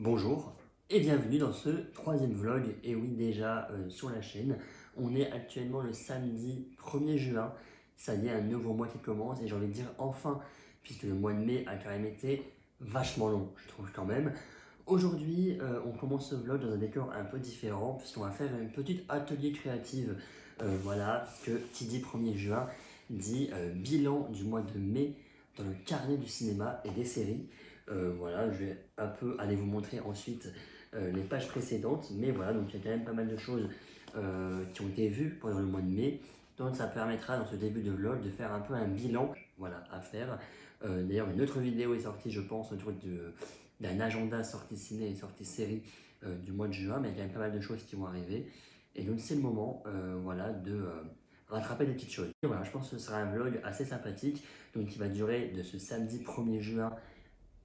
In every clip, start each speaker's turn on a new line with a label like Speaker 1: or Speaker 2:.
Speaker 1: Bonjour et bienvenue dans ce troisième vlog, et oui déjà sur la chaîne. On est actuellement le samedi 1er juin, ça y est, un nouveau mois qui commence et j'ai envie de dire enfin, puisque le mois de mai a quand même été vachement long, je trouve quand même. Aujourd'hui, on commence ce vlog dans un décor un peu différent, puisqu'on va faire une petite atelier créative. Voilà, que qui dit 1er juin dit bilan du mois de mai dans le carnet du cinéma et des séries. Voilà, je vais un peu aller vous montrer ensuite les pages précédentes, mais voilà, donc il y a quand même pas mal de choses qui ont été vues pendant le mois de mai, donc ça permettra dans ce début de vlog de faire un peu un bilan, voilà, à faire. D'ailleurs, une autre vidéo est sortie, je pense, autour d'un agenda sortie ciné et sortie série du mois de juin, mais il y a quand même pas mal de choses qui vont arriver, et donc c'est le moment, voilà, de rattraper des petites choses. Et voilà, je pense que ce sera un vlog assez sympathique, donc qui va durer de ce samedi 1er juin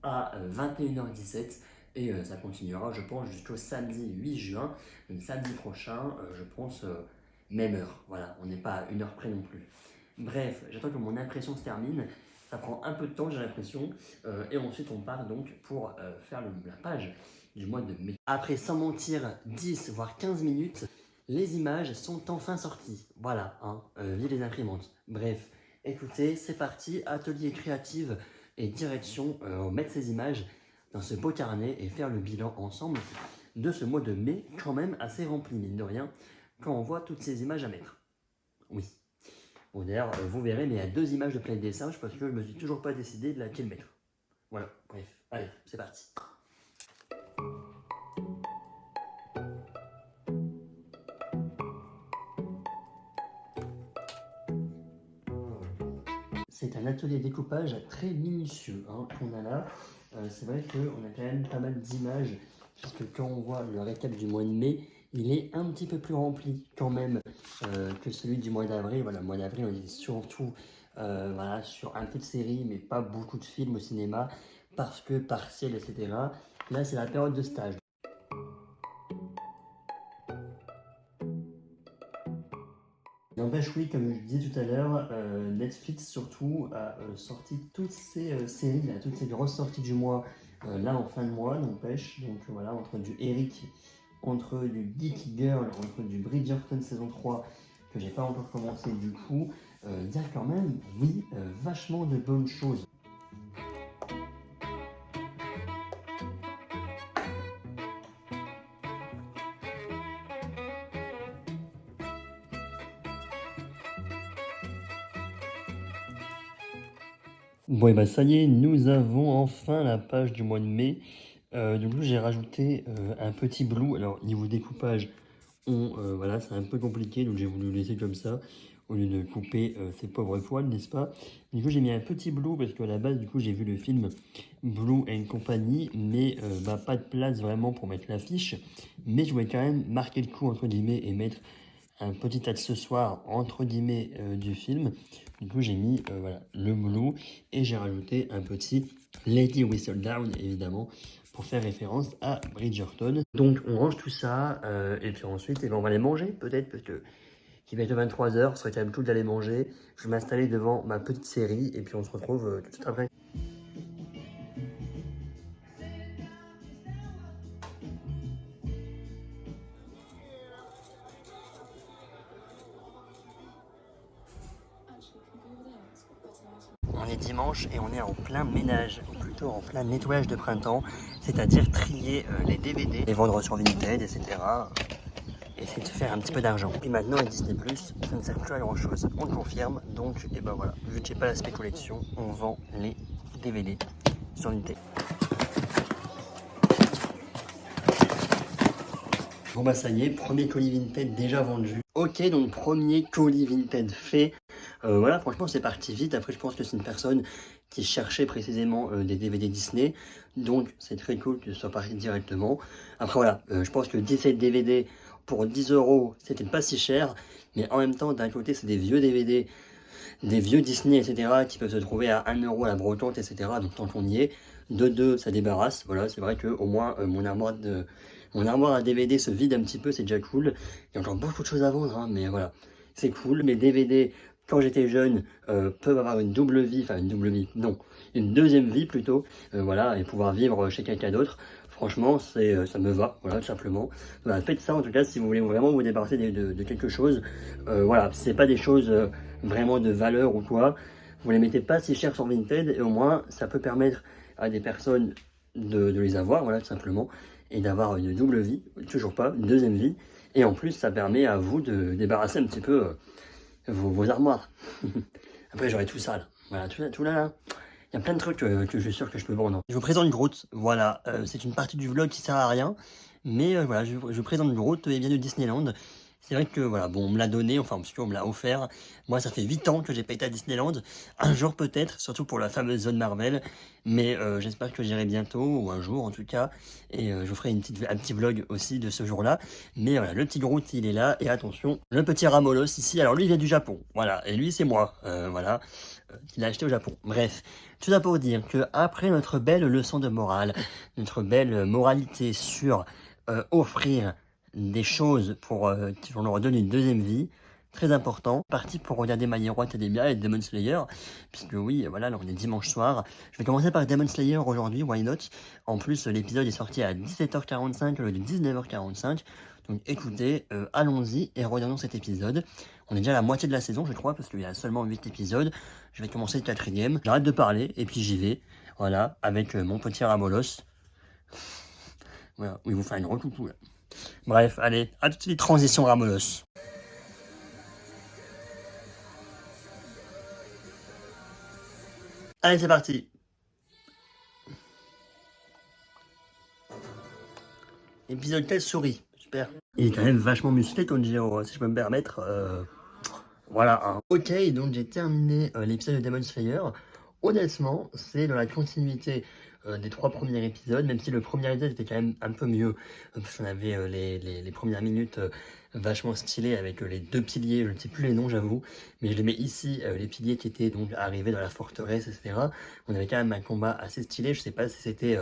Speaker 1: à 21h17 et ça continuera je pense jusqu'au samedi 8 juin, donc samedi prochain je pense même heure, voilà, on n'est pas à une heure près non plus. Bref, j'attends que mon impression se termine, ça prend un peu de temps j'ai l'impression, et ensuite on part donc pour faire la page du mois de mai. Après sans mentir 10 voire 15 minutes, les images sont enfin sorties, voilà, hein, vive les imprimantes. Bref, écoutez, c'est parti, atelier créatif et direction mettre ces images dans ce beau carnet et faire le bilan ensemble de ce mois de mai, quand même assez rempli, mine de rien, quand on voit toutes ces images à mettre. Oui. Bon, d'ailleurs, vous verrez, mais il y a 2 images de plein de dessins, parce que je me suis toujours pas décidé de laquelle mettre. Voilà, bref, allez, c'est parti. C'est un atelier découpage très minutieux hein, qu'on a là. C'est vrai qu'on a quand même pas mal d'images, puisque quand on voit le récap du mois de mai, il est un petit peu plus rempli quand même que celui du mois d'avril. Voilà, le mois d'avril, on est surtout voilà, sur un peu de séries, mais pas beaucoup de films au cinéma, parce que partiel, etc. Là, c'est la période de stage. N'empêche, oui, comme je disais tout à l'heure, Netflix surtout a sorti toutes ces séries, là, toutes ces grosses sorties du mois, là en fin de mois, n'empêche. Donc voilà, entre du Eric, entre du Geek Girl, entre du Bridgerton saison 3, que j'ai pas encore commencé du coup, il y a quand même, oui, vachement de bonnes choses. Bon et bah ça y est, nous avons enfin la page du mois de mai. Du coup j'ai rajouté un petit blue. Alors niveau découpage, voilà, c'est un peu compliqué, donc j'ai voulu laisser comme ça, au lieu de couper ces pauvres poils, n'est-ce pas? Du coup j'ai mis un petit blue, parce qu'à la base du coup j'ai vu le film Blue and Company, mais bah, pas de place vraiment pour mettre l'affiche. Mais je voulais quand même marquer le coup entre guillemets et mettre un petit accessoire entre guillemets du film. Du coup j'ai mis voilà, le blue et j'ai rajouté un petit Lady Whistle Down évidemment pour faire référence à Bridgerton. Donc on range tout ça et puis ensuite on va les manger peut-être, parce que qu'il va être 23h, ce serait quand même cool d'aller manger. Je vais m'installer devant ma petite série et puis on se retrouve tout de suite après. On est dimanche et on est en plein ménage, ou plutôt en plein nettoyage de printemps, c'est-à-dire trier les DVD, les vendre sur Vinted, etc. Et essayer de faire un petit peu d'argent. Puis maintenant, avec Disney+, ça ne sert plus à grand chose. On le confirme, donc, et ben voilà, vu que j'ai pas l'aspect collection, on vend les DVD sur Vinted. Bon bah ça y est, premier colis Vinted déjà vendu. Ok, donc premier colis Vinted fait. Voilà, franchement c'est parti vite. Après je pense que c'est une personne qui cherchait précisément des DVD Disney. Donc c'est très cool que ce soit parti directement. Après voilà, je pense que 17 DVD pour 10 euros, c'était pas si cher. Mais en même temps, d'un côté c'est des vieux DVD, des vieux Disney, etc. qui peuvent se trouver à 1 euro à la brocante, etc. Donc tant qu'on y est, de deux ça débarrasse. Voilà, c'est vrai que au moins mon armoire à DVD se vide un petit peu, c'est déjà cool. Il y a encore beaucoup de choses à vendre, hein, mais voilà, c'est cool. Mes DVD, quand j'étais jeune, peuvent avoir une double vie, enfin une double vie, non, une deuxième vie plutôt, voilà, et pouvoir vivre chez quelqu'un d'autre. Franchement, ça me va, voilà, tout simplement. Voilà, faites ça en tout cas si vous voulez vraiment vous débarrasser de quelque chose. Voilà, si c'est pas des choses vraiment de valeur ou quoi, vous les mettez pas si cher sur Vinted et au moins ça peut permettre à des personnes de les avoir, voilà, tout simplement, et d'avoir une double vie, toujours pas, une deuxième vie. Et en plus, ça permet à vous de débarrasser un petit peu vos armoires. Après, j'aurai tout ça là. Voilà, tout là, là. Il y a plein de trucs que je suis sûr que je peux vendre. Je vous présente Groot, voilà, c'est une partie du vlog qui sert à rien, mais voilà, je vous présente Groot et bien de Disneyland. C'est vrai que voilà, bon, on me l'a donné, enfin, parce qu'on me l'a offert. Moi, ça fait 8 ans que j'ai pas été à Disneyland. Un jour peut-être, surtout pour la fameuse zone Marvel. Mais j'espère que j'irai bientôt, ou un jour en tout cas. Et je vous ferai un petit vlog aussi de ce jour-là. Mais voilà, le petit Groot, il est là. Et attention, le petit Ramolos ici. Alors lui, il vient du Japon. Voilà, et lui, c'est moi. Voilà, qu'il a acheté au Japon. Bref, tout ça pour dire que après notre belle leçon de morale, notre belle moralité sur offrir des choses pour leur donner une deuxième vie, très important. Parti pour regarder My Hero Academia et Demon Slayer, puisque oui, voilà, là on est dimanche soir. Je vais commencer par Demon Slayer aujourd'hui, why not? En plus, l'épisode est sorti à 17h45 au lieu de 19h45. Donc écoutez, allons-y et regardons cet épisode. On est déjà à la moitié de la saison, je crois, parce qu'il y a seulement 8 épisodes. Je vais commencer le 4e. J'arrête de parler et puis j'y vais. Voilà, avec mon petit Ramolos. Voilà, il vous fait une recoucou là. Bref, allez, à tout de suite, transition Ramolos. Allez, c'est parti. Épisode 4, souris. Super. Il est quand même vachement musclé, Tanjiro, si je peux me permettre. Voilà. Hein. Ok, donc j'ai terminé l'épisode de Demon Slayer. Honnêtement, c'est dans la continuité des 3 premiers épisodes, même si le premier épisode était quand même un peu mieux, parce qu'on avait les premières minutes vachement stylées avec les 2 piliers, je ne sais plus les noms j'avoue, mais je les mets ici, les piliers qui étaient donc arrivés dans la forteresse, etc. On avait quand même un combat assez stylé, je sais pas si c'était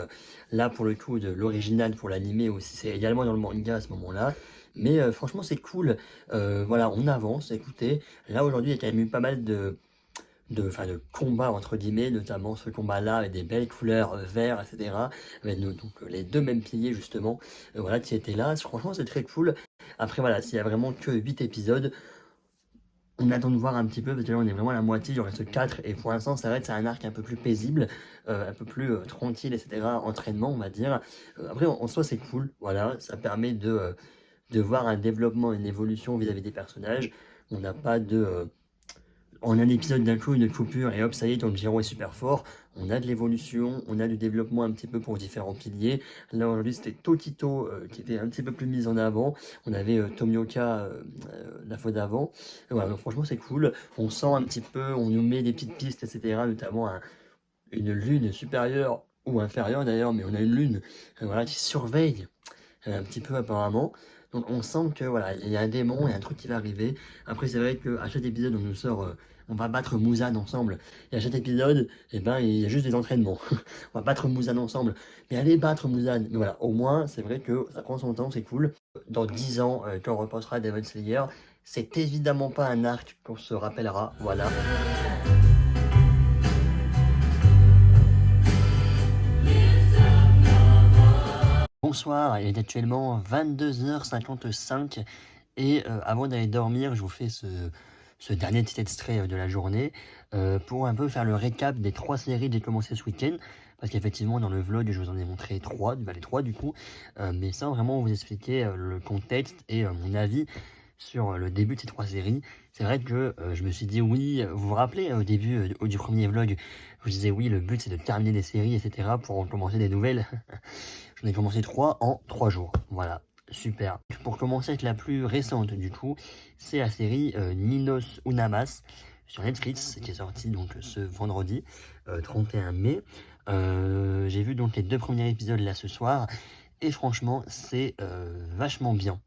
Speaker 1: là pour le coup de l'original pour l'animé ou si c'est également dans le manga à ce moment-là. Mais franchement c'est cool, voilà on avance, écoutez, là aujourd'hui il y a quand même eu pas mal de combats entre guillemets, notamment ce combat-là avec des belles couleurs vert, etc. Avec donc les 2 mêmes piliers justement, voilà, qui étaient là. Franchement, c'est très cool. Après, voilà, s'il y a vraiment que 8 épisodes, on attend de voir un petit peu, parce que là on est vraiment à la moitié, il en reste 4, et pour l'instant ça va être un arc un peu plus paisible, un peu plus tranquille, etc. Entraînement, on va dire. Après, en soi, c'est cool, voilà, ça permet de voir un développement, une évolution vis-à-vis des personnages. On n'a pas de en un épisode d'un coup, une coupure, et hop, ça y est, Tanjiro est super fort. On a de l'évolution, on a du développement un petit peu pour différents piliers. Là, aujourd'hui, c'était Tokito qui était un petit peu plus mis en avant. On avait Tomioka la fois d'avant. Voilà, donc franchement, c'est cool. On sent un petit peu, on nous met des petites pistes, etc. Notamment une lune supérieure ou inférieure d'ailleurs, mais on a une lune voilà, qui surveille un petit peu apparemment. Donc on sent que voilà, il y a un démon, il y a un truc qui va arriver. Après c'est vrai qu'à chaque épisode on nous sort, on va battre Muzan ensemble. Et à chaque épisode, eh ben, il y a juste des entraînements. On va battre Muzan ensemble. Mais allez battre Muzan. Mais voilà, au moins c'est vrai que ça prend son temps, c'est cool. Dans 10 ans, quand on repassera Demon Slayer, c'est évidemment pas un arc qu'on se rappellera. Voilà. Bonsoir, il est actuellement 22h55 et avant d'aller dormir, je vous fais ce dernier petit extrait de la journée pour un peu faire le récap des 3 séries que j'ai commencé ce week-end. Parce qu'effectivement, dans le vlog, je vous en ai montré 3, les 3 du coup, mais sans vraiment vous expliquer le contexte et mon avis sur le début de ces 3 séries. C'est vrai que je me suis dit oui, vous vous rappelez au début du premier vlog, je vous disais oui, le but c'est de terminer des séries, etc. pour en commencer des nouvelles. J'en ai commencé 3 en 3 jours. Voilà, super. Pour commencer avec la plus récente du coup, c'est la série Ninos Unamas sur Netflix, qui est sortie donc ce vendredi 31 mai. J'ai vu donc les 2 premiers épisodes là ce soir, et franchement c'est vachement bien.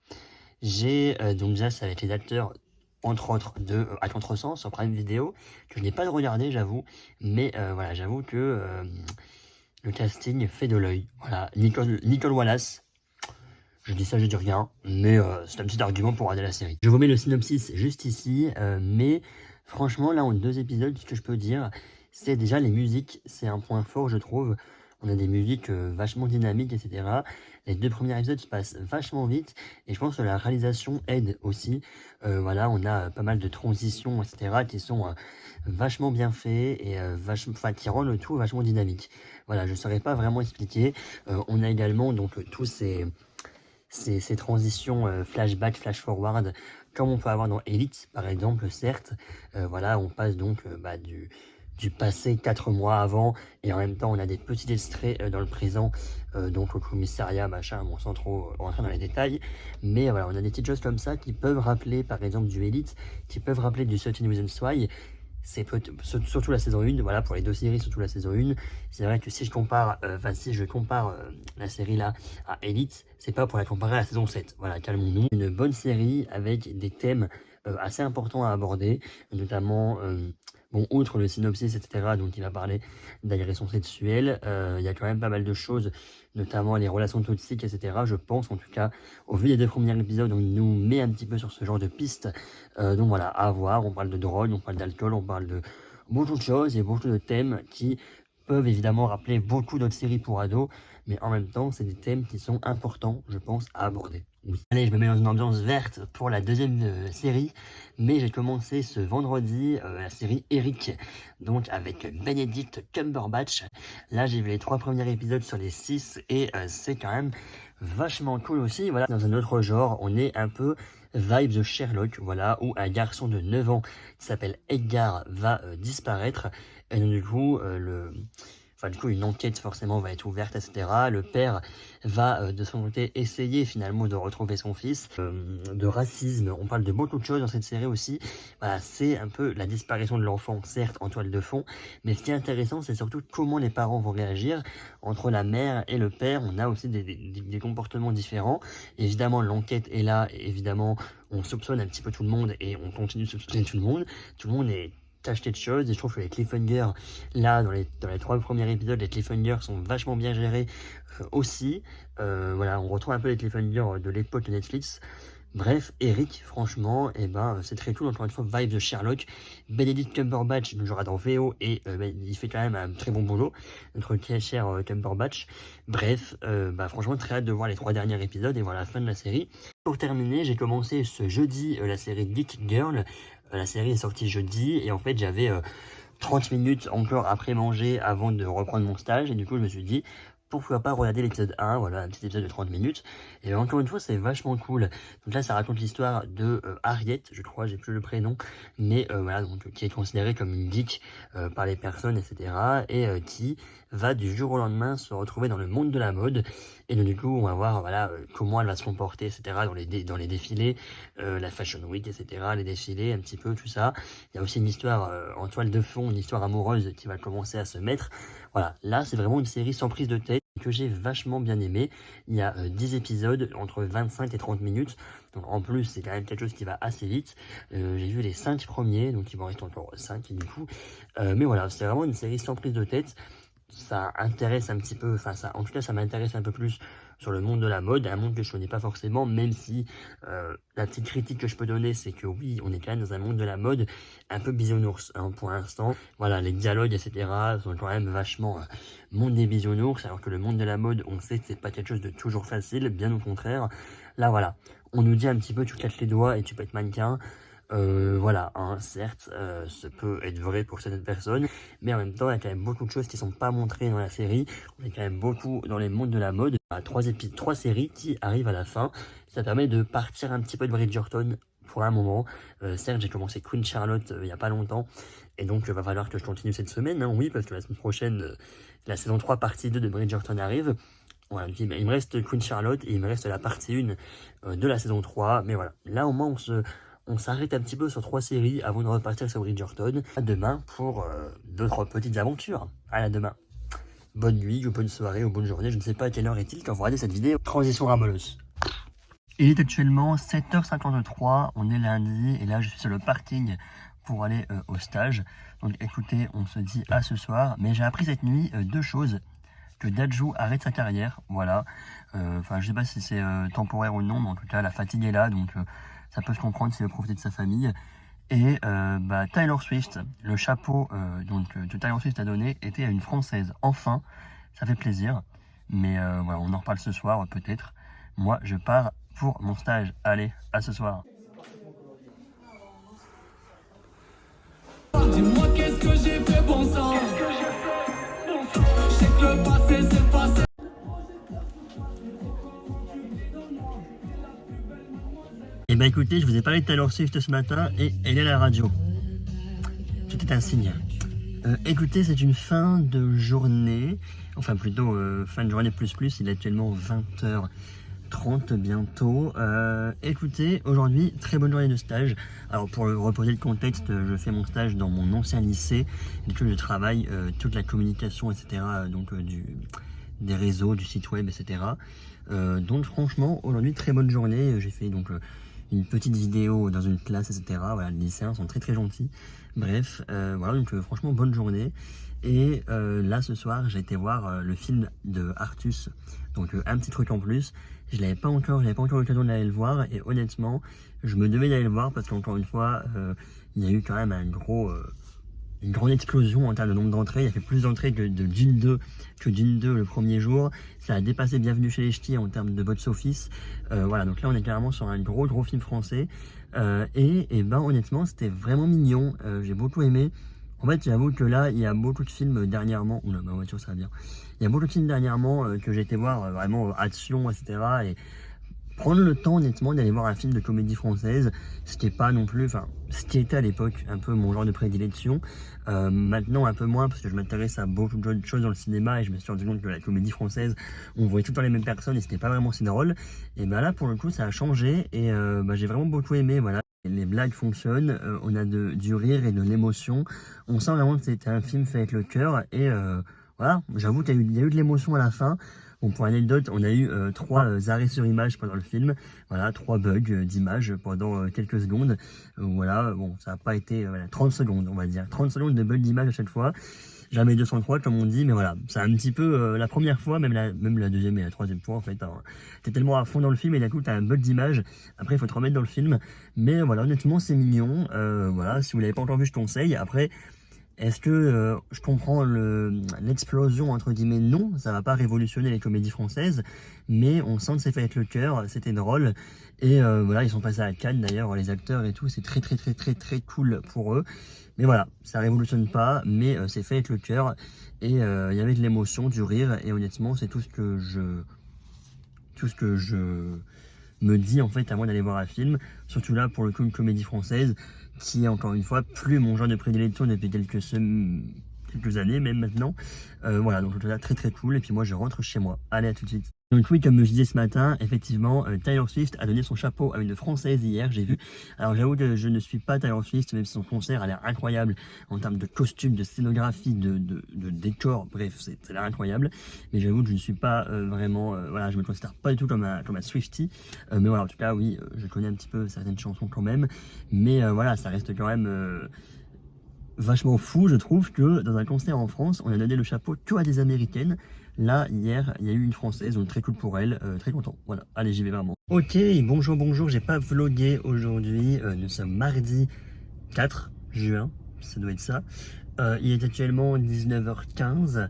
Speaker 1: J'ai donc déjà c'est avec les acteurs entre autres de À Contresens sur Prime Video, que je n'ai pas regardé j'avoue, mais voilà, j'avoue que le casting fait de l'œil. Voilà, Nicole Wallace. Je dis ça, je dis rien, mais c'est un petit argument pour regarder la série. Je vous mets le synopsis juste ici, mais franchement, là, en 2 épisodes, ce que je peux dire, c'est déjà les musiques, c'est un point fort, je trouve. On a des musiques vachement dynamiques, etc. Les 2 premiers épisodes se passent vachement vite et je pense que la réalisation aide aussi. Voilà, on a pas mal de transitions, etc. qui sont vachement bien faits et enfin, qui rendent le tout vachement dynamique. Voilà, je ne saurais pas vraiment expliquer. On a également donc tous ces transitions flashback, flash forward, comme on peut avoir dans Elite par exemple, certes. Voilà, on passe donc du passé 4 mois avant, et en même temps on a des petits extraits dans le présent, donc au commissariat, machin, bon, sans trop rentrer dans les détails, mais voilà, on a des petites choses comme ça qui peuvent rappeler par exemple du Elite, qui peuvent rappeler du 13 Reasons Why. C'est surtout la saison 1, voilà, pour les 2 séries, surtout la saison 1. C'est vrai que si je compare, si je compare la série là à Elite, c'est pas pour la comparer à la saison 7. Voilà, calmons-nous. Une bonne série avec des thèmes assez importants à aborder, notamment, bon, outre le synopsis, etc., donc il va parler d'agression sexuelle, il y a quand même pas mal de choses, notamment les relations toxiques, etc. Je pense, en tout cas, au vu des 2 premiers épisodes, on nous met un petit peu sur ce genre de piste. Donc voilà, à voir. On parle de drogue, on parle d'alcool, on parle de beaucoup de choses et beaucoup de thèmes qui peuvent évidemment rappeler beaucoup d'autres séries pour ados, mais en même temps, c'est des thèmes qui sont importants, je pense, à aborder. Oui. Allez, je me mets dans une ambiance verte pour la deuxième série, mais j'ai commencé ce vendredi la série Eric, donc avec Benedict Cumberbatch. Là, j'ai vu les 3 premiers épisodes sur les 6 et c'est quand même vachement cool aussi. Voilà, dans un autre genre, on est un peu vibes de Sherlock, voilà, où un garçon de 9 ans qui s'appelle Edgar va disparaître, et donc du coup, une enquête forcément va être ouverte, etc. Le père va de son côté essayer finalement de retrouver son fils. De racisme, on parle de beaucoup de choses dans cette série aussi. Voilà, c'est un peu la disparition de l'enfant, certes en toile de fond, mais ce qui est intéressant, c'est surtout comment les parents vont réagir. Entre la mère et le père, on a aussi des comportements différents. Évidemment, l'enquête est là, et évidemment, on soupçonne un petit peu tout le monde et on continue de soupçonner tout le monde. Tout le monde est tacheté de choses, et je trouve que les cliffhangers, là, dans les 3 premiers épisodes, les cliffhangers sont vachement bien gérés aussi. Voilà, on retrouve un peu les cliffhangers de l'époque de Netflix. Bref, Eric, franchement, c'est très cool. Encore une fois, vibe de Sherlock. Benedict Cumberbatch nous jouera dans VO et il fait quand même un très bon boulot, notre très cher Cumberbatch. Bref, franchement, très hâte de voir les 3 derniers épisodes et voir la fin de la série. Pour terminer, j'ai commencé ce jeudi la série Geek Girl. La série est sortie jeudi et en fait, j'avais 30 minutes encore après manger avant de reprendre mon stage, et du coup, je me suis dit, pourquoi pas regarder l'épisode 1, voilà, un petit épisode de 30 minutes. Et encore une fois, c'est vachement cool. Donc là, ça raconte l'histoire de Harriet, je crois, j'ai plus le prénom, mais voilà, donc qui est considérée comme une geek par les personnes, etc. Et qui va du jour au lendemain se retrouver dans le monde de la mode. Et donc, du coup, on va voir voilà, comment elle va se comporter, etc. dans les défilés, la Fashion Week, etc. Les défilés, un petit peu, tout ça. Il y a aussi une histoire en toile de fond, une histoire amoureuse qui va commencer à se mettre. Voilà, là, c'est vraiment une série sans prise de tête que j'ai vachement bien aimé. Il y a 10 épisodes entre 25 et 30 minutes. Donc en plus, c'est quand même quelque chose qui va assez vite. J'ai vu les 5 premiers, donc il m'en reste encore 5 du coup. Mais voilà, c'est vraiment une série sans prise de tête. Ça intéresse un petit peu, enfin ça, en tout cas ça m'intéresse un peu plus sur le monde de la mode, un monde que je connais pas forcément, même si la petite critique que je peux donner, c'est que oui, on est quand même dans un monde de la mode un peu bisounours hein, pour l'instant. Voilà, les dialogues, etc. sont quand même vachement monde des bisounours, alors que le monde de la mode, on sait que c'est pas quelque chose de toujours facile, bien au contraire. Là, voilà, on nous dit un petit peu, tu claques les doigts et tu peux être mannequin. Voilà, hein, certes, ça peut être vrai pour certaines personnes, mais en même temps, il y a quand même beaucoup de choses qui sont pas montrées dans la série. On est quand même beaucoup dans les mondes de la mode. Il y a 3 séries qui arrivent à la fin. Ça permet de partir un petit peu de Bridgerton pour un moment. Certes, j'ai commencé Queen Charlotte il y a pas longtemps, et donc il va falloir que je continue cette semaine, hein, oui, parce que la semaine prochaine, la saison 3 partie 2 de Bridgerton arrive. Voilà, il me reste Queen Charlotte et il me reste la partie 1 de la saison 3, mais voilà, là au moins on s'arrête un petit peu sur 3 séries avant de repartir sur Bridgerton. À demain pour d'autres petites aventures. À demain. Bonne nuit, ou bonne soirée, ou bonne journée. Je ne sais pas à quelle heure est-il quand vous regardez cette vidéo. Transition ramolleuse. Il est actuellement 7h53, on est lundi, et là je suis sur le parking pour aller au stage. Donc écoutez, on se dit à ce soir. Mais j'ai appris cette nuit 2 choses. Que Dadju arrête sa carrière, voilà. Enfin, je sais pas si c'est temporaire ou non, mais en tout cas, la fatigue est là, donc ça peut se comprendre s'il veut profiter de sa famille. Et Taylor Swift, le chapeau que Taylor Swift a donné était à une Française. Enfin, ça fait plaisir. Mais voilà, on en reparle ce soir peut-être. Moi, je pars pour mon stage. Allez, à ce soir. Dis-moi qu'est-ce que j'ai fait bon sang. Je sais que le passé c'est le passé. Et bah écoutez, je vous ai parlé de Taylor Swift ce matin et elle est à la radio. C'était un signe. Écoutez, c'est une fin de journée, enfin plutôt fin de journée plus, il est actuellement 20h30 bientôt. Écoutez, aujourd'hui, très bonne journée de stage. Alors pour reposer le contexte, je fais mon stage dans mon ancien lycée, donc je travaille toute la communication, etc., donc des réseaux, du site web, etc. Donc franchement, aujourd'hui, très bonne journée. J'ai fait donc une petite vidéo dans une classe, etc. Voilà, les lycéens sont très gentils. Bref, voilà, donc franchement, bonne journée. Et là, ce soir, j'ai été voir le film de Artus. Donc un petit truc en plus. Je n'avais pas encore l'occasion d'aller le voir. Et honnêtement, je me devais d'aller le voir parce qu'encore une fois, il y a eu quand même une grande explosion en termes de nombre d'entrées. Il y a fait plus d'entrées que Dune 2 le premier jour. Ça a dépassé Bienvenue chez les Ch'tis en termes de box-office. Voilà, donc là on est carrément sur un gros film français. Et ben honnêtement, c'était vraiment mignon. J'ai beaucoup aimé. En fait, j'avoue que là, il y a beaucoup de films dernièrement. Oula, ma voiture, ça va bien. Il y a beaucoup de films dernièrement que j'ai été voir, vraiment action, etc. Et prendre le temps honnêtement d'aller voir un film de comédie française, ce qui est pas non plus, enfin, ce qui était à l'époque un peu mon genre de prédilection. Maintenant un peu moins parce que je m'intéresse à beaucoup d'autres choses dans le cinéma et je me suis rendu compte que la comédie française, on voyait tout le temps les mêmes personnes et c'était pas vraiment si drôle. Et ben là pour le coup ça a changé et j'ai vraiment beaucoup aimé, voilà. Les blagues fonctionnent, on a du rire et de l'émotion. On sent vraiment que c'était un film fait avec le cœur et voilà, j'avoue qu'il y a eu de l'émotion à la fin. Bon, pour anecdote, on a eu 3 arrêts sur image pendant le film, voilà, 3 bugs d'image pendant quelques secondes. Voilà, bon, ça n'a pas été 30 secondes, on va dire, 30 secondes de bugs d'image à chaque fois. Jamais 203 comme on dit, mais voilà, c'est un petit peu la première fois, même la deuxième et la troisième fois en fait. Hein. T'es tellement à fond dans le film et d'un coup t'as un bug d'image, après il faut te remettre dans le film. Mais voilà, honnêtement c'est mignon, voilà, si vous l'avez pas encore vu je conseille. Après, est-ce que je comprends l'explosion entre guillemets? Non, ça va pas révolutionner les comédies françaises, mais on sent que c'est fait avec le cœur, c'était drôle. Et voilà, ils sont passés à Cannes d'ailleurs, les acteurs et tout, c'est très cool pour eux. Mais voilà, ça révolutionne pas, mais c'est fait avec le cœur. Et il y avait de l'émotion, du rire, et honnêtement, c'est tout ce que je me dis en fait avant d'aller voir un film. Surtout là, pour le coup, une comédie française qui est encore une fois plus mon genre de prédilection depuis quelques années même maintenant. Voilà, donc tout ça très cool. Et puis moi je rentre chez moi. Allez, à tout de suite. Donc oui, comme je disais ce matin, effectivement, Taylor Swift a donné son chapeau à une Française hier, j'ai vu. Alors j'avoue que je ne suis pas Taylor Swift, même si son concert a l'air incroyable en termes de costumes, de scénographie, de décor, bref, c'est l'air incroyable. Mais j'avoue que je ne suis pas vraiment, voilà, je me considère pas du tout comme un Swiftie. Mais voilà, en tout cas, oui, je connais un petit peu certaines chansons quand même. Mais voilà, ça reste quand même vachement fou, je trouve, que dans un concert en France, on a donné le chapeau que à des Américaines. Là, hier, il y a eu une Française, donc très cool pour elle, très content. Voilà, allez, j'y vais vraiment. Ok, bonjour, j'ai pas vlogué aujourd'hui, nous sommes mardi 4 juin, ça doit être ça. Il est actuellement 19h15.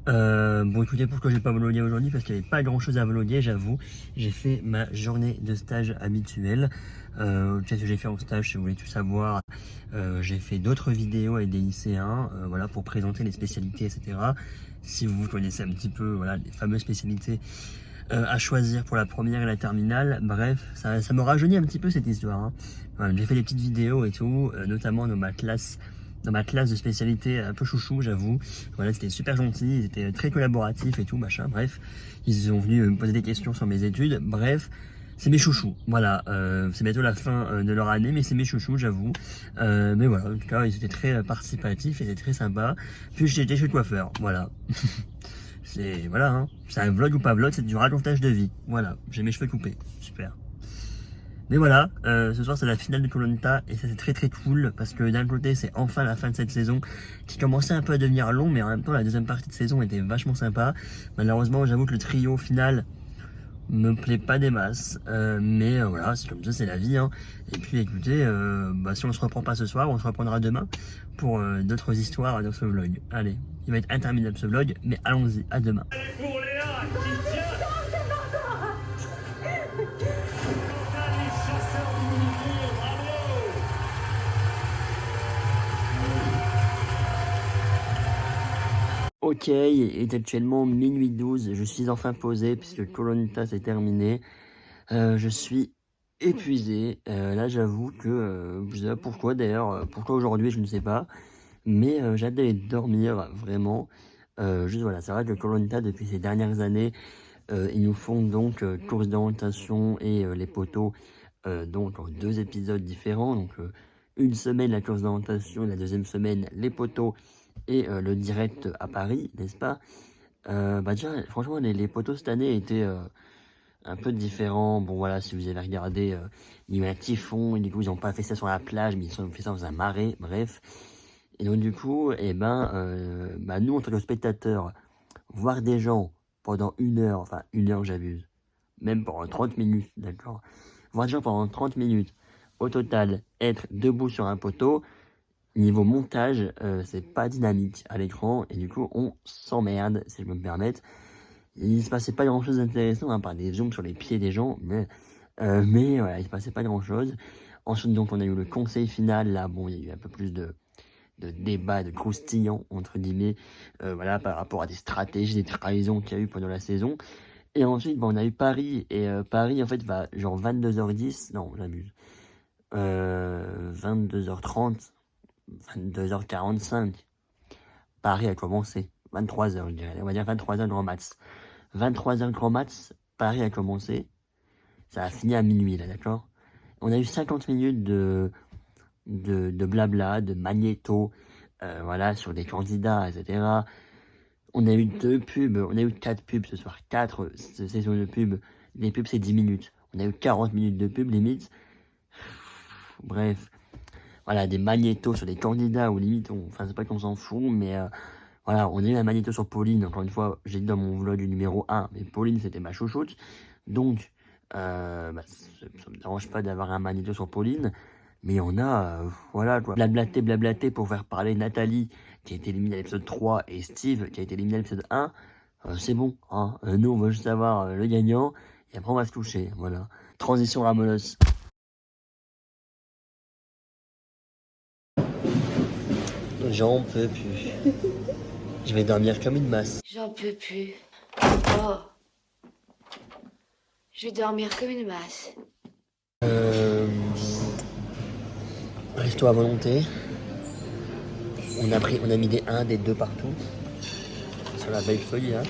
Speaker 1: Bon, écoutez, pourquoi j'ai pas vlogué aujourd'hui? Parce qu'il n'y avait pas grand chose à vloguer, j'avoue. J'ai fait ma journée de stage habituelle. Qu'est-ce que j'ai fait en stage, si vous voulez tout savoir? J'ai fait d'autres vidéos avec des lycéens, voilà, pour présenter les spécialités, etc. Si vous connaissez un petit peu, voilà, les fameuses spécialités à choisir pour la première et la terminale. Bref, ça me rajeunit un petit peu cette histoire. Hein. Voilà, j'ai fait des petites vidéos et tout, notamment dans ma classe de spécialité un peu chouchou, j'avoue. Voilà, c'était super gentil, ils étaient très collaboratifs et tout, machin. Bref, ils sont venus me poser des questions sur mes études. Bref, c'est mes chouchous. Voilà, c'est bientôt la fin de leur année, mais c'est mes chouchous, j'avoue. Mais voilà, en tout cas, ils étaient très participatifs, ils étaient très sympas. Puis j'étais chez le coiffeur, voilà. Voilà, hein. C'est un vlog ou pas vlog, c'est du racontage de vie. Voilà, j'ai mes cheveux coupés, super. Mais voilà, ce soir c'est la finale de Koh-Lanta et ça c'est très cool parce que d'un côté c'est enfin la fin de cette saison qui commençait un peu à devenir long, mais en même temps la deuxième partie de saison était vachement sympa. Malheureusement j'avoue que le trio final, me plaît pas des masses, mais voilà, c'est comme ça, c'est la vie, hein. Et puis écoutez, si on se reprend pas ce soir, on se reprendra demain pour d'autres histoires dans ce vlog. Allez, il va être interminable ce vlog, mais allons-y, à demain. Ok, il est actuellement minuit 12, je suis enfin posé puisque Koh-Lanta s'est terminé. Je suis épuisé, là j'avoue que, je sais pas pourquoi d'ailleurs, pourquoi aujourd'hui je ne sais pas. Mais j'ai hâte d'aller dormir, vraiment. Juste voilà, c'est vrai que Koh-Lanta depuis ces dernières années, ils nous font donc course d'orientation et les poteaux donc en 2 épisodes différents. Donc une semaine la course d'orientation, la deuxième semaine les poteaux et le direct à Paris, n'est-ce pas? Déjà, franchement, les poteaux cette année étaient un peu différents. Bon, voilà, si vous avez regardé, il y a eu un typhon, et du coup, ils n'ont pas fait ça sur la plage, mais ils ont fait ça dans un marais, bref. Et donc, du coup, nous, en tant que spectateurs, voir des gens pendant 1 heure, enfin, 1 heure, j'abuse, même pendant 30 minutes, d'accord? Voir des gens pendant 30 minutes, au total, être debout sur un poteau, niveau montage, c'est pas dynamique à l'écran, et du coup, on s'emmerde, si je peux me permettre. Il se passait pas grand chose d'intéressant, à part des zooms sur les pieds des gens, mais voilà, il se passait pas grand chose. Ensuite, donc, on a eu le conseil final, là, bon, il y a eu un peu plus de débat, de croustillant, entre guillemets, voilà, par rapport à des stratégies, des trahisons qu'il y a eu pendant la saison. Et ensuite, on a eu Paris, et Paris, en fait, va genre 22h10, non, j'abuse, 22h30, 22h45, Paris a commencé, 23h, je dirais, on va dire 23h grand max. 23h grand max, Paris a commencé, ça a fini à minuit, là, d'accord? On a eu 50 minutes de blabla, de magnéto, voilà, sur des candidats, etc. On a eu 2 pubs, on a eu 4 pubs ce soir, 4 sessions de pubs. Les pubs, c'est 10 minutes. On a eu 40 minutes de pub, limite. Bref, voilà, des magnétos sur des candidats, ou limite, enfin, c'est pas qu'on s'en fout, mais voilà, on a eu un magnéto sur Pauline. Encore une fois, j'ai dit dans mon vlog numéro 1, mais Pauline, c'était ma chouchoute. Donc, ça me dérange pas d'avoir un magnéto sur Pauline. Mais on a, voilà quoi, blablater pour faire parler Nathalie, qui a été éliminée à l'épisode 3, et Steve, qui a été éliminé à l'épisode 1, c'est bon, hein. Nous, on va juste avoir le gagnant, et après on va se toucher, voilà. Transition Ramolos. J'en peux plus. Je vais dormir comme une masse.
Speaker 2: J'en peux plus. Oh. Je vais dormir comme une masse.
Speaker 1: Resto à volonté. On a mis des 1, des 2 partout. Sur la belle feuille là.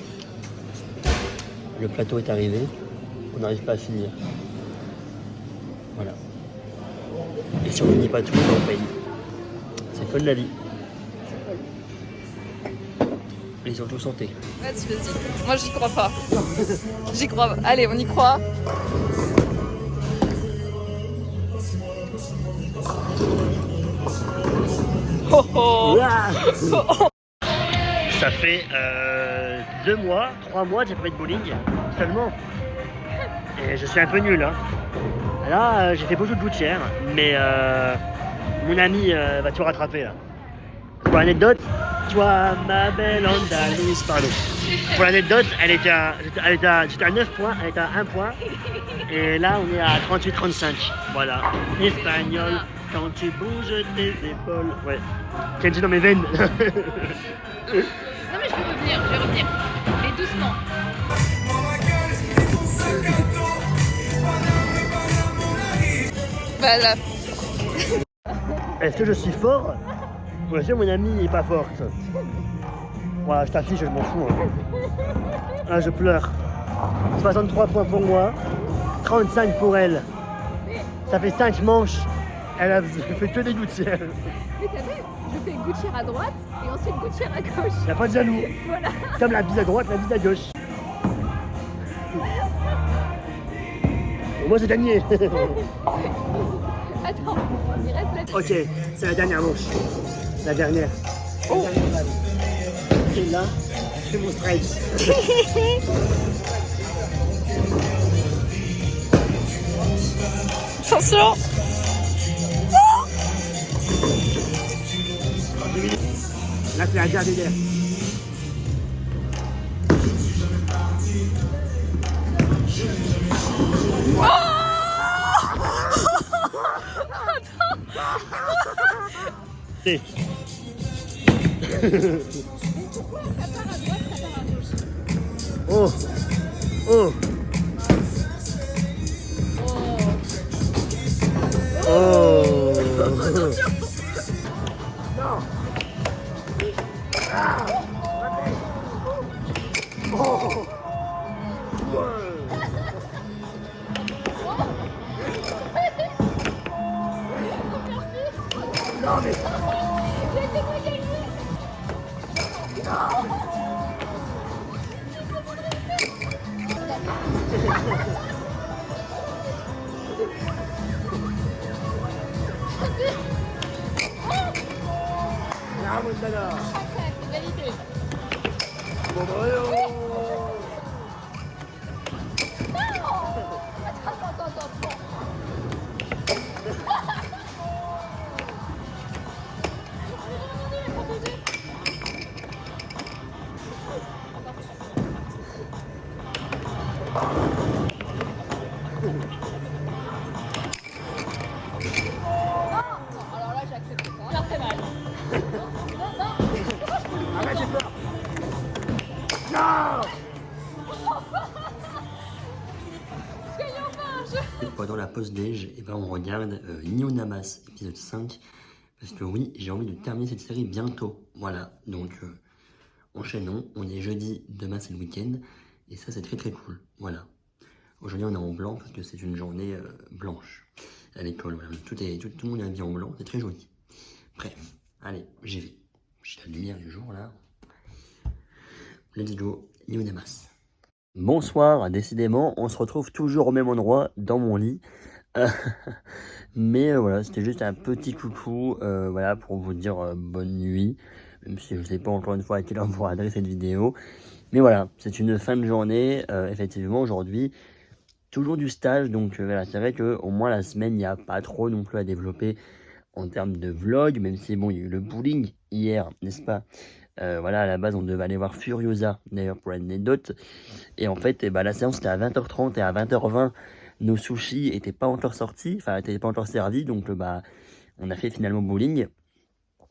Speaker 1: Le plateau est arrivé. On n'arrive pas à finir. Voilà. Et si on finit pas tout, on paye. C'est folle la vie. Et surtout santé.
Speaker 3: Vas-y, vas-y. Moi, j'y crois pas. J'y crois pas. Allez, on y croit. Oh oh.
Speaker 1: Ça fait 2 mois, 3 mois que j'ai pas fait de bowling seulement. Et je suis un peu nul, hein. Là, j'ai fait beaucoup de gouttières, mais mon ami va tout rattraper là. Pour l'anecdote, toi ma belle Andalouse, pardon. Pour l'anecdote, j'étais à 9 points, elle était à 1 point. Et là, on est à 38-35. Voilà. Espagnol, quand tu bouges tes épaules. Ouais. Kenji dans mes veines.
Speaker 3: Non, mais je vais revenir. Mais doucement. Voilà.
Speaker 1: Est-ce que je suis fort? Moi, je sais, mon ami n'est pas forte. Voilà, je t'affiche, je m'en fous. Hein. Ah, je pleure. 63 points pour moi, 35 pour elle. Ça fait 5 manches. Elle a fait que des gouttières.
Speaker 3: Mais t'as vu, je fais gouttière à droite et ensuite gouttière à gauche.
Speaker 1: Il n'y a pas de jaloux.
Speaker 3: Voilà.
Speaker 1: Comme la bise à droite, la bise à gauche. Moi, j'ai gagné.
Speaker 3: Attends, il reste la...
Speaker 1: Ok, c'est la dernière manche. La dernière.
Speaker 3: Oh.
Speaker 1: La dernière balle. Et là, je fais mon strike.
Speaker 3: Attention.
Speaker 1: Là, c'est la dernière. C'est. Oh. Oh. Oh. Non. Ah. Oh. Non mais... La remontada.
Speaker 3: Validé.
Speaker 1: Bon, bravo.
Speaker 3: Alors là, j'accepte pas. Ça fait mal.
Speaker 1: Arrête, j'ai peur. Non. Pendant la pause déj, eh ben on regarde Nionamas épisode 5 parce que oui, j'ai envie de terminer cette série bientôt. Voilà, donc enchaînons. On est jeudi, demain c'est le week-end et ça c'est très cool. Voilà. Aujourd'hui on est en blanc parce que c'est une journée blanche à l'école. Voilà. Tout le monde est habillé en blanc, c'est très joli. Bref, allez, j'y vais. J'ai la lumière du jour là. Let's go, Nionamas. Bonsoir, décidément, on se retrouve toujours au même endroit, dans mon lit. Mais voilà, c'était juste un petit coucou, voilà, pour vous dire bonne nuit. Même si je ne sais pas encore une fois à quelle heure vous regarderez cette vidéo. Mais voilà, c'est une fin de journée, effectivement, aujourd'hui. Toujours du stage, donc voilà, c'est vrai qu'au moins la semaine, il n'y a pas trop non plus à développer en termes de vlog, même si bon, il y a eu le bowling hier, n'est-ce pas? Voilà, à la base, on devait aller voir Furiosa, d'ailleurs, pour l'anecdote. Et en fait, eh ben, la séance était à 20h30 et à 20h20, nos sushis n'étaient pas encore sortis, enfin, n'étaient pas encore servis. Donc, bah, on a fait finalement bowling.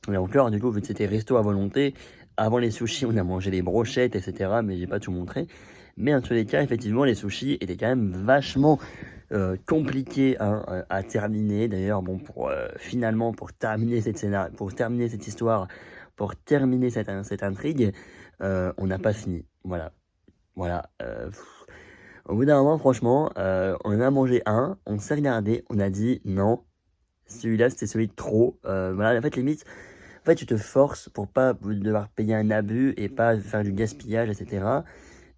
Speaker 1: Et encore, du coup, vu que c'était resto à volonté, avant les sushis, on a mangé les brochettes, etc. Mais j'ai pas tout montré. Mais en tous les cas, effectivement, les sushis étaient quand même vachement compliqués à terminer. D'ailleurs, bon, finalement, pour terminer cette histoire, pour terminer cette intrigue, on n'a pas fini. Voilà. Voilà. Au bout d'un moment, franchement, on en a mangé un, on s'est regardé, on a dit non, celui-là c'était celui de trop. Voilà, en fait, limite, en fait, tu te forces pour pas devoir payer un abus et pas faire du gaspillage, etc.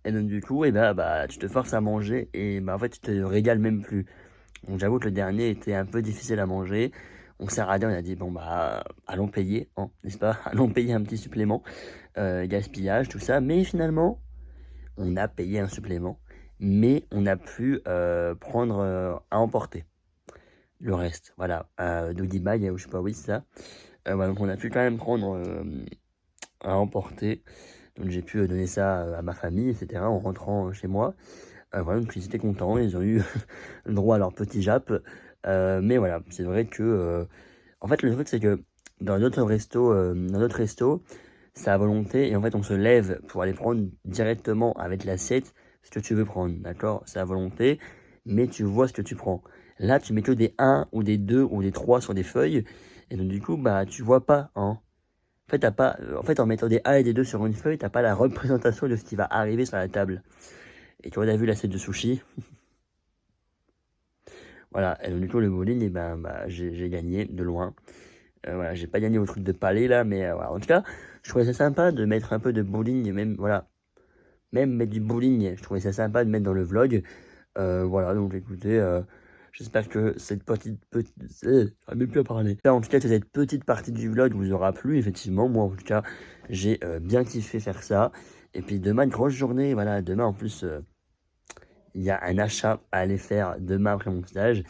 Speaker 1: Et donc, du coup, et bah, tu te forces à manger et bah, en fait, tu te régales même plus. Donc, j'avoue que le dernier était un peu difficile à manger. On s'est radé, on a dit bon, bah, allons payer, hein, n'est-ce pas? Allons payer un petit supplément, gaspillage, tout ça. Mais finalement, on a payé un supplément, mais on a pu prendre à emporter le reste. Voilà, Doggy Bag, ou je sais pas, oui, c'est ça. Voilà, donc on a pu quand même prendre à emporter. Donc j'ai pu donner ça à ma famille, etc. en rentrant chez moi. Voilà, donc ils étaient contents, ils ont eu le droit à leur petit Jap. Mais voilà, c'est vrai que... en fait, le truc, c'est que dans notre resto, c'est à volonté. Et en fait, on se lève pour aller prendre directement avec l'assiette ce que tu veux prendre, d'accord? C'est à volonté, mais tu vois ce que tu prends. Là, tu mets que des 1 ou des 2 ou des 3 sur des feuilles. Et donc, du coup, bah, tu vois pas, hein. En fait, en mettant des 1 et des 2 sur une feuille, t'as pas la représentation de ce qui va arriver sur la table. Et tu vois, on a vu l'assiette de sushi. Voilà, et donc, du coup, le bowling, et bah, j'ai gagné de loin. Voilà, j'ai pas gagné au truc de palais là, mais voilà. En tout cas, je trouvais ça sympa de mettre un peu de bowling, même, voilà. Même mettre du bowling, je trouvais ça sympa de mettre dans le vlog. Voilà, donc écoutez, j'espère que cette même plus à parler. En tout cas, que cette petite partie du vlog vous aura plu, effectivement. Moi, en tout cas, j'ai bien kiffé faire ça. Et puis demain, une grosse journée. Voilà, demain, en plus, il y a un achat à aller faire demain après mon stage.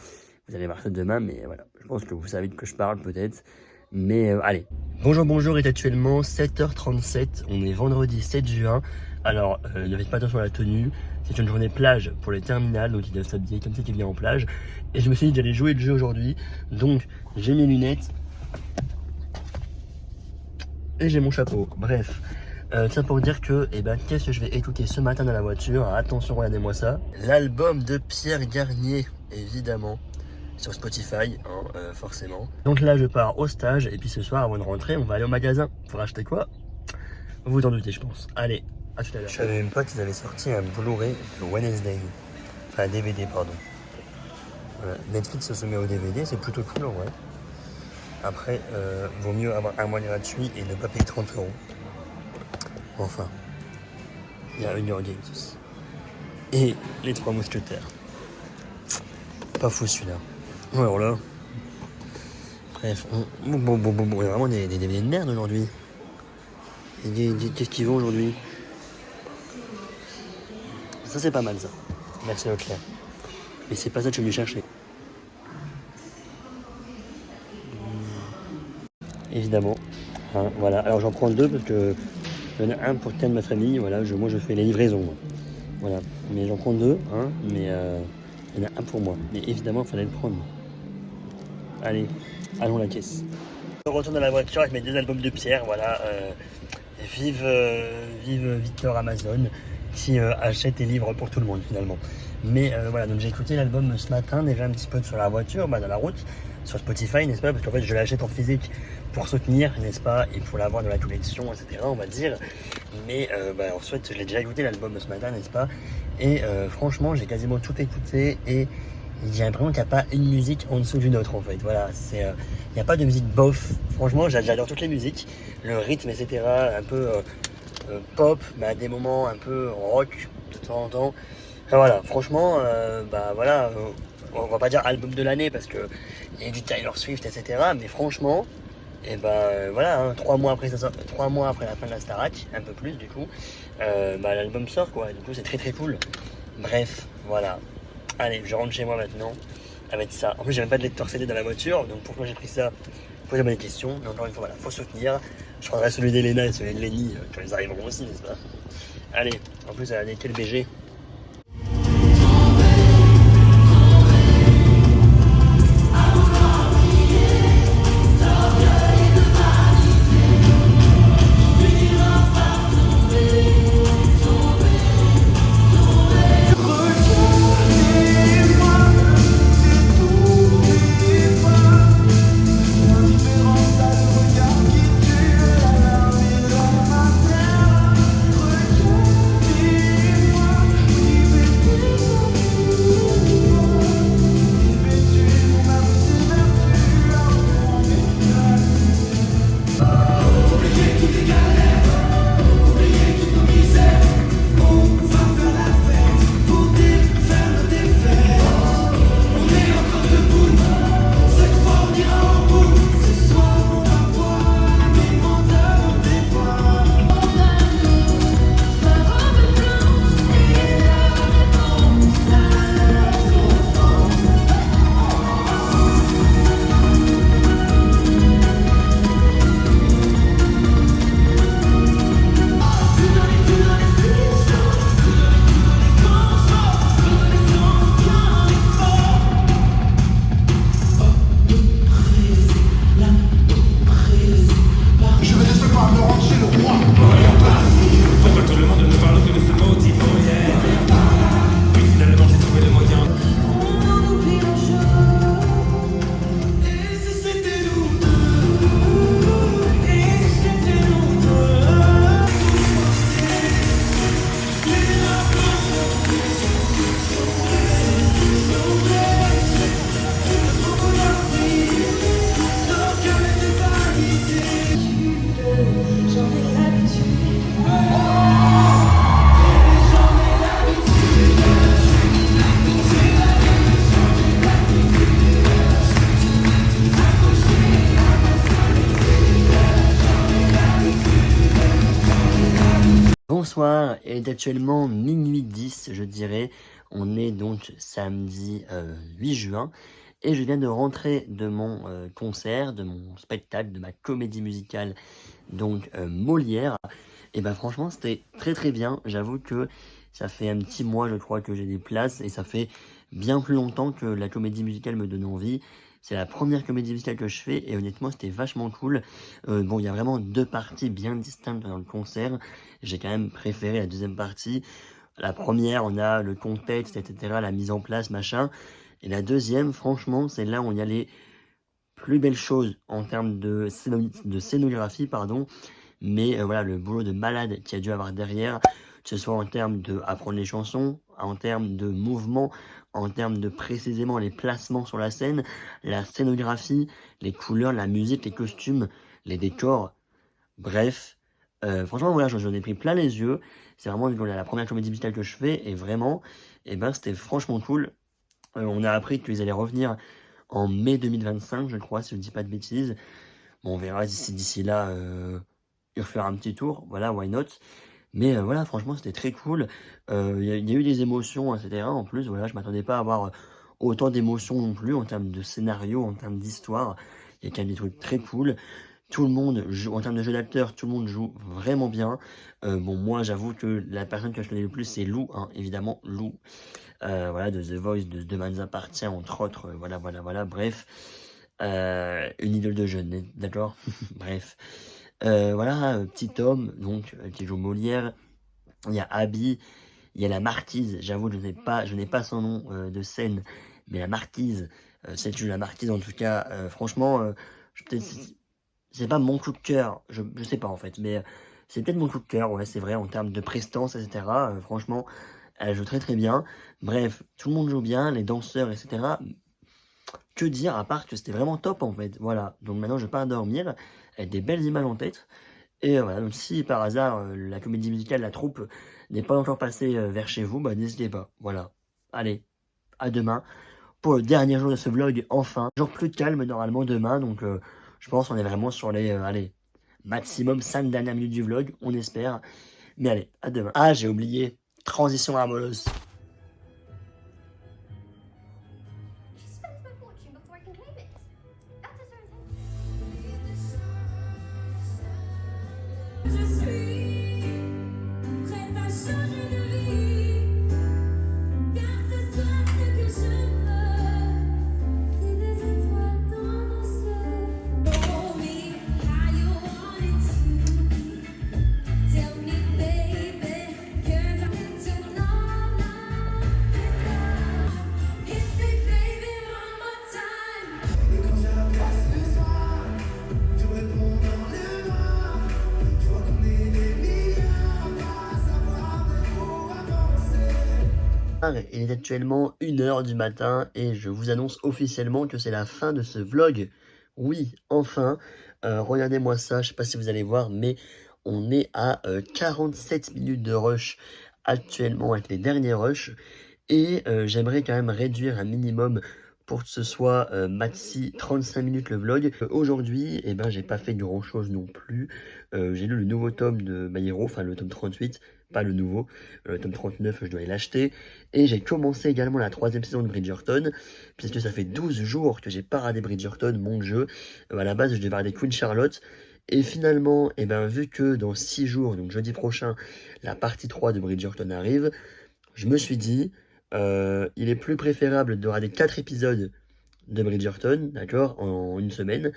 Speaker 1: Vous allez voir ça demain, mais voilà, je pense que vous savez de quoi je parle peut-être. Mais allez. Bonjour, il est actuellement 7h37, on est vendredi 7 juin. Alors, ne faites pas attention à la tenue, c'est une journée plage pour les terminales, donc ils doivent s'habiller comme ça qu'ils viennent en plage. Et je me suis dit que j'allais jouer le jeu aujourd'hui, donc j'ai mes lunettes et j'ai mon chapeau. Bref, ça pour dire que, qu'est-ce que je vais écouter ce matin dans la voiture? Attention, regardez-moi ça. L'album de Pierre Garnier, évidemment. Sur Spotify, forcément. Donc là, je pars au stage, et puis ce soir, avant de rentrer, on va aller au magasin. Pour acheter quoi? Vous vous en doutez, je pense. Allez, à tout à l'heure. Je savais même pas qu'ils avaient sorti un Blu-ray de Wednesday. Enfin, un DVD, pardon. Voilà. Netflix se met au DVD, c'est plutôt cool, en vrai. Après, vaut mieux avoir un mois gratuit et ne pas payer 30 €. Enfin, il y a Hunger Games aussi. Et les 3 mousquetaires. Pas fou celui-là. Ouais, alors là. Bref, bon, il y a vraiment des DVD de merde aujourd'hui. Qu'est-ce qu'ils vont aujourd'hui? Ça, c'est pas mal, ça. Merci Leclerc. Mais c'est pas ça que je suis venu chercher. Évidemment. Hein, voilà. Alors, j'en prends 2 parce que il y en a un pour quelqu'un de ma famille. Voilà, moi, je fais les livraisons. Moi. Voilà. Mais j'en prends 2, hein, mais il y en a un pour moi. Mais évidemment, il fallait le prendre. Allez, allons à la caisse. Je retourne dans la voiture avec mes 2 albums de Pierre, voilà. Vive Victor Amazon qui achète et livre pour tout le monde finalement. Mais voilà, donc j'ai écouté l'album ce matin déjà un petit peu sur la voiture, dans la route, sur Spotify, n'est-ce pas? Parce qu'en fait je l'achète en physique pour soutenir, n'est-ce pas? Et pour l'avoir dans la collection, etc. on va dire. Mais en fait je l'ai déjà écouté l'album ce matin, n'est-ce pas? Et franchement j'ai quasiment tout écouté et j'ai l'impression qu'il n'y a pas une musique en dessous d'une autre en fait. Voilà, il n'y a pas de musique bof. Franchement, j'adore toutes les musiques. Le rythme, etc. Un peu pop, mais à des moments un peu rock de temps en temps. Enfin, voilà, franchement, on va pas dire album de l'année parce que il y a du Taylor Swift, etc. Mais franchement, 3 mois après 3 mois après la fin de la Starac, un peu plus du coup, l'album sort quoi. Du coup, c'est très très cool. Bref, voilà. Allez, je rentre chez moi maintenant avec ça. En plus, j'ai même pas de lecteur CD dans la voiture, donc pourquoi j'ai pris ça? Posez-moi des questions. Mais encore une fois, voilà, faut soutenir. Je prendrai celui d'Elena et celui de Lenny quand ils arriveront aussi, n'est-ce pas? Allez, en plus, elle a quel BG. Bonsoir, il est actuellement minuit 10, je dirais. On est donc samedi 8 juin. Et je viens de rentrer de mon concert, de mon spectacle, de ma comédie musicale, donc Molière. Et ben franchement, c'était très très bien. J'avoue que ça fait un petit mois, je crois, que j'ai des places et ça fait bien plus longtemps que la comédie musicale me donne envie. C'est la première comédie musicale que je fais et honnêtement, c'était vachement cool. Bon, il y a vraiment deux parties bien distinctes dans le concert. J'ai quand même préféré la deuxième partie. La première, on a le contexte, etc., la mise en place, machin. Et la deuxième, franchement, c'est là où il y a les plus belles choses en termes de scénographie, pardon. Mais voilà, le boulot de malade qu'il y a dû avoir derrière, que ce soit en termes de apprendre les chansons, en termes de mouvement, en termes de précisément les placements sur la scène, la scénographie, les couleurs, la musique, les costumes, les décors. Bref, franchement, voilà, j'en ai pris plein les yeux. C'est vraiment la première comédie musicale que je fais et vraiment, et ben, c'était franchement cool. On a appris qu'ils allaient revenir en mai 2025, je crois, si je ne dis pas de bêtises. Bon, on verra d'ici là, y refaire un petit tour, voilà, why not. Mais voilà, franchement, c'était très cool. Il y a eu des émotions, etc. En plus, voilà, je m'attendais pas à avoir autant d'émotions non plus en termes de scénario, en termes d'histoire. Il y a quand même des trucs très cool. Tout le monde joue, en termes de jeu d'acteur, tout le monde joue vraiment bien. Bon, moi, j'avoue que la personne que je connais le plus, c'est Lou, hein, évidemment, Lou. Voilà, de The Voice, de Demain nous appartient, entre autres. Voilà, bref. Une idole de jeune, d'accord. Bref. Voilà, petit homme, donc, qui joue Molière. Il y a Abby, il y a la marquise. J'avoue, je n'ai pas son nom de scène, mais la marquise, celle qui joue la marquise, en tout cas, franchement, c'est pas mon coup de cœur, je sais pas en fait, mais c'est peut-être mon coup de cœur, ouais, c'est vrai, en termes de prestance, etc. Franchement, elle joue très très bien. Bref, tout le monde joue bien, les danseurs, etc. Que dire à part que c'était vraiment top en fait, voilà. Donc maintenant je pars dormir, avec des belles images en tête. Et voilà, donc si par hasard la comédie musicale, la troupe, n'est pas encore passée vers chez vous, bah n'hésitez pas, voilà. Allez, à demain pour le dernier jour de ce vlog, enfin. Jour plus calme normalement demain, donc je pense qu'on est vraiment sur les, allez, maximum 5 dernières minutes du vlog, on espère. Mais allez, à demain. Ah, j'ai oublié, transition amoureuse.
Speaker 4: She spends my fortune before I can claim it. That is her intention.
Speaker 5: Je suis prête à changer de vie, car ce soir ce que je veux, c'est des étoiles dans mon ciel. Show me how you want it to be. Tell me, baby, 'cause I'm into love. Hit me, baby, one more time.
Speaker 6: Et quand j'apasse le soir, tu réponds dans le noir. Je vois qu'on est des milliards à pas savoir vers où avancer.
Speaker 1: Il est actuellement 1h du matin et je vous annonce officiellement que c'est la fin de ce vlog. Oui, enfin, regardez-moi ça, je sais pas si vous allez voir, mais on est à 47 minutes de rush actuellement avec les derniers rushs. Et j'aimerais quand même réduire un minimum pour que ce soit maxi 35 minutes le vlog. Aujourd'hui, eh ben, j'ai pas fait grand chose non plus. J'ai lu le nouveau tome de My Hero, enfin le tome 38, pas le nouveau. Le tome 39, je dois aller l'acheter. Et j'ai commencé également la 3e saison de Bridgerton, puisque ça fait 12 jours que j'ai pas radé Bridgerton, mon jeu. À la base, je devais regarder Queen Charlotte. Et finalement, eh ben, vu que dans 6 jours, donc jeudi prochain, la partie 3 de Bridgerton arrive, je me suis dit, il est plus préférable de regarder 4 épisodes de Bridgerton, d'accord, en une semaine,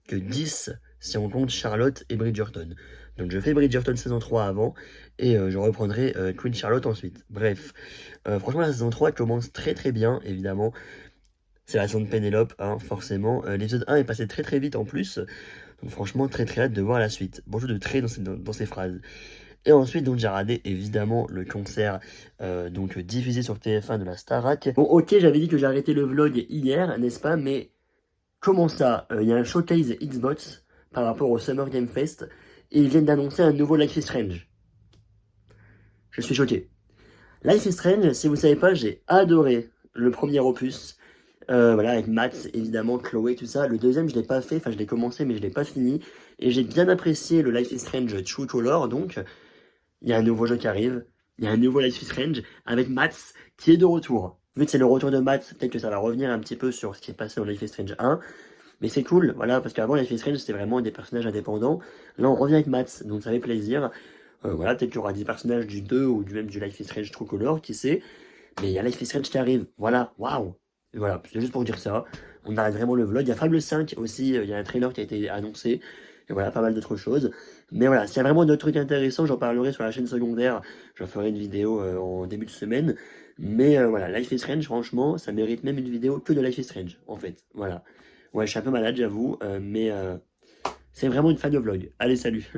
Speaker 1: que 10 si on compte Charlotte et Bridgerton. Donc je fais Bridgerton saison 3 avant, et je reprendrai Queen Charlotte ensuite. Bref, franchement la saison 3 commence très très bien, évidemment. C'est la saison de Pénélope, hein, forcément. L'épisode 1 est passé très très vite en plus, donc franchement très très hâte de voir la suite. Bonjour de très dans ces phrases. Et ensuite, donc, j'ai regardé évidemment le concert donc diffusé sur TF1 de la Starac. Bon, ok, j'avais dit que j'ai arrêté le vlog hier, n'est-ce pas? Mais comment ça? Il y a un showcase Xbox par rapport au Summer Game Fest et ils viennent d'annoncer un nouveau Life is Strange. Je suis choqué. Life is Strange, si vous savez pas, j'ai adoré le premier opus. Voilà, avec Max, évidemment, Chloé, tout ça. Le deuxième, je l'ai pas fait, enfin, je l'ai commencé, mais je l'ai pas fini. Et j'ai bien apprécié le Life is Strange True Color, donc. Il y a un nouveau jeu qui arrive, il y a un nouveau Life is Strange avec Max qui est de retour. vu que c'est le retour de Matt, peut-être que ça va revenir un petit peu sur ce qui est passé dans Life is Strange 1. Mais c'est cool, voilà, parce qu'avant Life is Strange, c'était vraiment des personnages indépendants. Là, on revient avec Matt, donc ça fait plaisir. Voilà, peut-être qu'il y aura des personnages du 2 ou du même du Life is Strange True Color, qui sait. Mais il y a Life is Strange qui arrive, voilà, waouh! Voilà, c'est juste pour dire ça. On arrête vraiment le vlog. Il y a Fable 5 aussi, il y a un trailer qui a été annoncé. Et voilà, pas mal d'autres choses. Mais voilà, s'il y a vraiment d'autres trucs intéressants, j'en parlerai sur la chaîne secondaire. J'en ferai une vidéo en début de semaine. Mais voilà, Life is Strange, franchement, ça mérite même une vidéo que de Life is Strange, en fait. Voilà. Ouais, je suis un peu malade, j'avoue. Mais c'est vraiment une fan de vlog. Allez, salut!